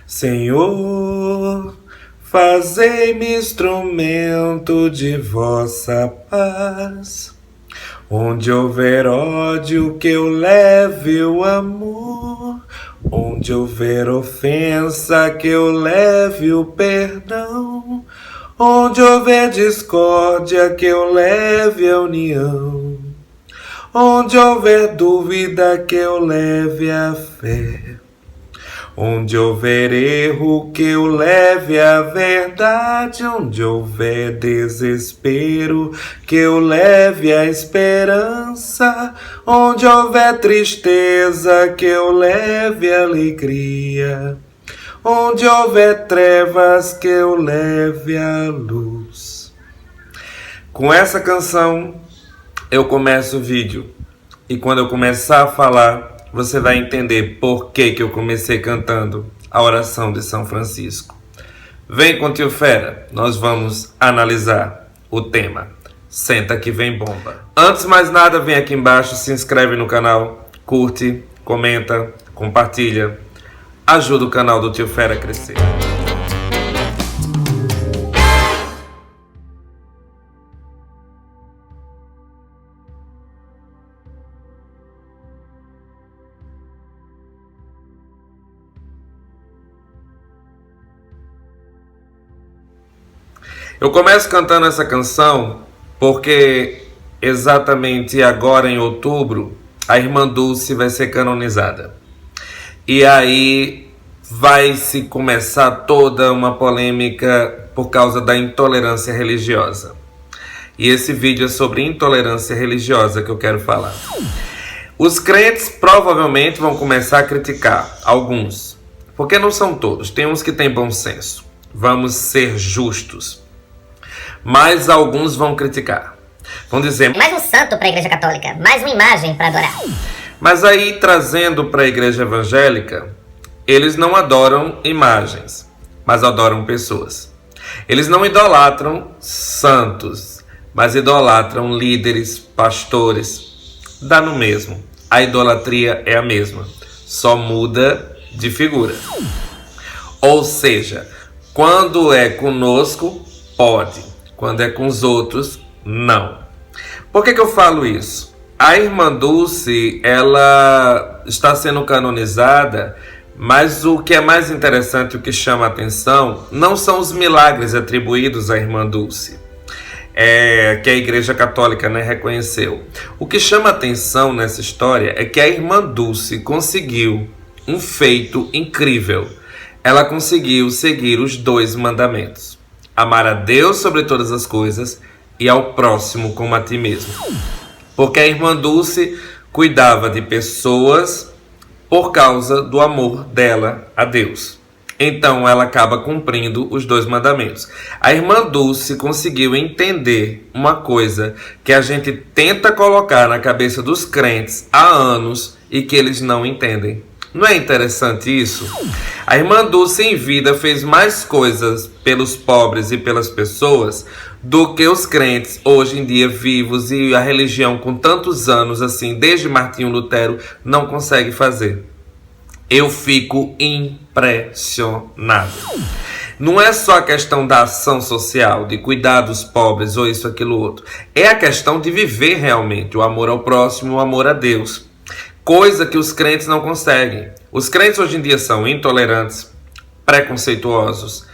Senhor, fazei-me instrumento de vossa paz. Onde houver ódio, que eu leve o amor. Onde houver ofensa, que eu leve o perdão. Onde houver discórdia, que eu leve a união. Onde houver dúvida, que eu leve a fé. Onde houver erro, que eu leve a verdade. Onde houver desespero, que eu leve a esperança. Onde houver tristeza, que eu leve a alegria. Onde houver trevas, que eu leve a luz. Com essa canção, eu começo o vídeo. E quando eu começar a falar, você vai entender por que eu comecei cantando a oração de São Francisco. Vem com Tio Fera, nós vamos analisar o tema. Senta que vem bomba. Antes de mais nada, vem aqui embaixo, se inscreve no canal, curte, comenta, compartilha. Ajuda o canal do Tio Fera a crescer. Eu começo cantando essa canção porque exatamente agora em outubro a Irmã Dulce vai ser canonizada. E aí vai se começar toda uma polêmica por causa da intolerância religiosa. E esse vídeo é sobre intolerância religiosa que eu quero falar. Os crentes provavelmente vão começar a criticar alguns, porque não são todos, tem uns que têm bom senso. Vamos ser justos. Mas alguns vão criticar. Vão dizer, mais um santo para a Igreja Católica, mais uma imagem para adorar. Mas aí, trazendo para a Igreja Evangélica, eles não adoram imagens, mas adoram pessoas. Eles não idolatram santos, mas idolatram líderes, pastores. Dá no mesmo. A idolatria é a mesma, só muda de figura. Ou seja, quando é conosco, pode. Quando é com os outros, não. Por que eu falo isso? A Irmã Dulce, ela está sendo canonizada, mas o que é mais interessante, o que chama a atenção, não são os milagres atribuídos à Irmã Dulce, que a Igreja Católica reconheceu. O que chama a atenção nessa história é que a Irmã Dulce conseguiu um feito incrível. Ela conseguiu seguir os 2 mandamentos. Amar a Deus sobre todas as coisas e ao próximo como a ti mesmo. Porque a Irmã Dulce cuidava de pessoas por causa do amor dela a Deus. Então ela acaba cumprindo os 2 mandamentos. A Irmã Dulce conseguiu entender uma coisa que a gente tenta colocar na cabeça dos crentes há anos e que eles não entendem. Não é interessante isso? A Irmã Dulce em vida fez mais coisas pelos pobres e pelas pessoas do que os crentes hoje em dia vivos e a religião com tantos anos assim, desde Martinho Lutero, não consegue fazer. Eu fico impressionado. Não é só a questão da ação social, de cuidar dos pobres ou isso, aquilo, outro. É a questão de viver realmente o amor ao próximo, o amor a Deus. Coisa que os crentes não conseguem. Os crentes hoje em dia são intolerantes, preconceituosos,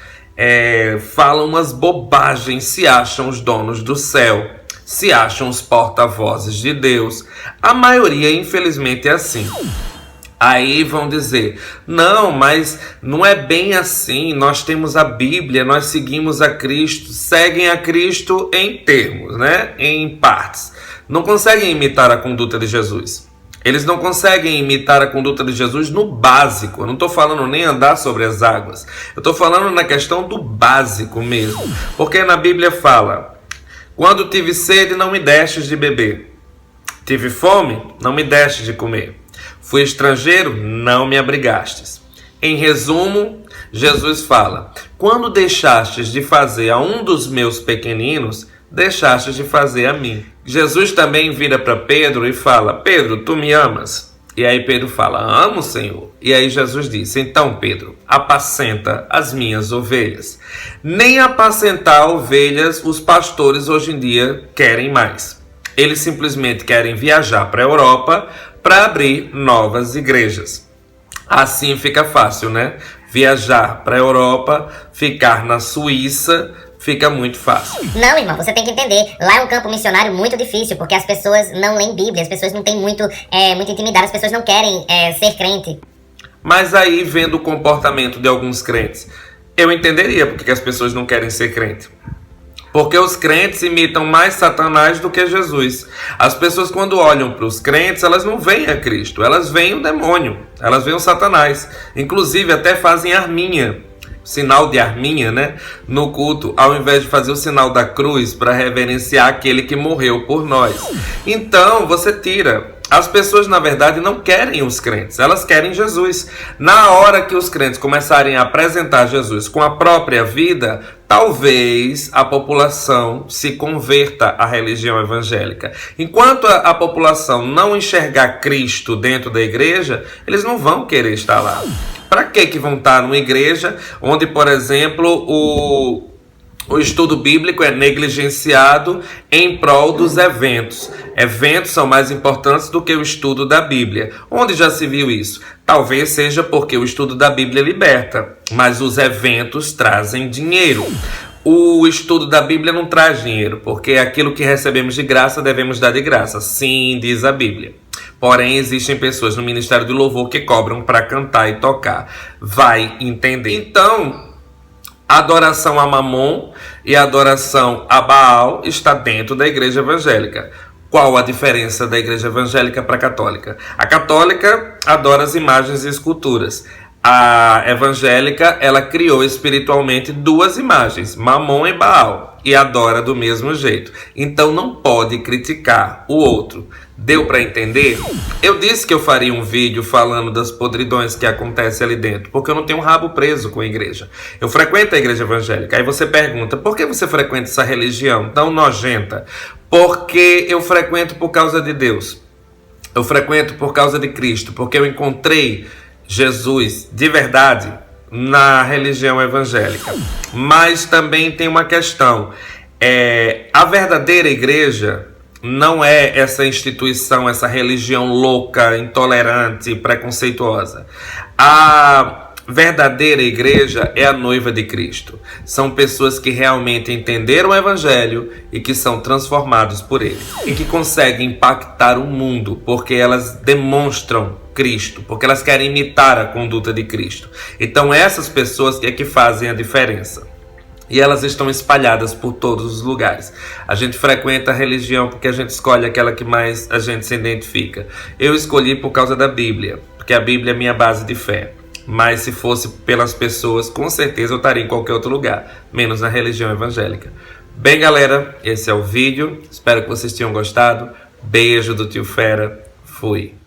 falam umas bobagens, se acham os donos do céu, se acham os porta-vozes de Deus. A maioria, infelizmente, é assim. Aí vão dizer, não, mas não é bem assim, nós temos a Bíblia, nós seguimos a Cristo, seguem a Cristo em termos, em partes. Não conseguem imitar a conduta de Jesus. Eles não conseguem imitar a conduta de Jesus no básico. Eu não estou falando nem andar sobre as águas. Eu estou falando na questão do básico mesmo. Porque na Bíblia fala, quando tive sede, não me destes de beber. Tive fome, não me destes de comer. Fui estrangeiro, não me abrigastes. Em resumo, Jesus fala, quando deixastes de fazer a um dos meus pequeninos, deixastes de fazer a mim. Jesus também vira para Pedro e fala, Pedro, tu me amas? E aí Pedro fala: amo, Senhor. E aí Jesus disse: então, Pedro, apacenta as minhas ovelhas. Nem apacentar ovelhas os pastores hoje em dia querem mais. Eles simplesmente querem viajar para a Europa para abrir novas igrejas. Assim fica fácil, né? Viajar para a Europa, ficar na Suíça, fica muito fácil. Não, irmão, você tem que entender. Lá é um campo missionário muito difícil, porque as pessoas não leem Bíblia, as pessoas não têm muita intimidade, as pessoas não querem ser crente. Mas aí, vendo o comportamento de alguns crentes, eu entenderia porque as pessoas não querem ser crente. Porque os crentes imitam mais Satanás do que Jesus. As pessoas, quando olham para os crentes, elas não veem a Cristo, elas veem o demônio, elas veem o Satanás. Inclusive até fazem arminha, sinal de arminha, né, no culto, ao invés de fazer o sinal da cruz para reverenciar aquele que morreu por nós. Então você tira. As pessoas, na verdade, não querem os crentes, elas querem Jesus. Na hora que os crentes começarem a apresentar Jesus com a própria vida, talvez a população se converta à religião evangélica. Enquanto a população não enxergar Cristo dentro da igreja, eles não vão querer estar lá. Para que vão estar numa igreja onde, por exemplo, o estudo bíblico é negligenciado em prol dos eventos? Eventos são mais importantes do que o estudo da Bíblia. Onde já se viu isso? Talvez seja porque o estudo da Bíblia liberta, mas os eventos trazem dinheiro. O estudo da Bíblia não traz dinheiro, porque aquilo que recebemos de graça devemos dar de graça. Sim, diz a Bíblia. Porém, existem pessoas no Ministério do Louvor que cobram para cantar e tocar. Vai entender. Então, a adoração a Mamon e a adoração a Baal está dentro da igreja evangélica. Qual a diferença da igreja evangélica para a católica? A católica adora as imagens e esculturas. A evangélica, ela criou espiritualmente duas imagens, Mamon e Baal, e adora do mesmo jeito. Então não pode criticar o outro. Deu para entender? Eu disse que eu faria um vídeo falando das podridões que acontecem ali dentro, porque eu não tenho um rabo preso com a igreja. Eu frequento a igreja evangélica. Aí você pergunta: por que você frequenta essa religião tão nojenta? Porque eu frequento por causa de Deus. Eu frequento por causa de Cristo, porque eu encontrei Jesus de verdade na religião evangélica. Mas também tem uma questão. A verdadeira igreja não é essa instituição, essa religião louca, intolerante, preconceituosa. A verdadeira igreja é a noiva de Cristo. São pessoas que realmente entenderam o evangelho e que são transformados por ele. E que conseguem impactar o mundo porque elas demonstram Cristo, porque elas querem imitar a conduta de Cristo. Então essas pessoas é que fazem a diferença. E elas estão espalhadas por todos os lugares. A gente frequenta a religião porque a gente escolhe aquela que mais a gente se identifica. Eu escolhi por causa da Bíblia, porque a Bíblia é minha base de fé. Mas se fosse pelas pessoas, com certeza eu estaria em qualquer outro lugar, menos na religião evangélica. Bem, galera, esse é o vídeo. Espero que vocês tenham gostado. Beijo do tio Fera. Fui.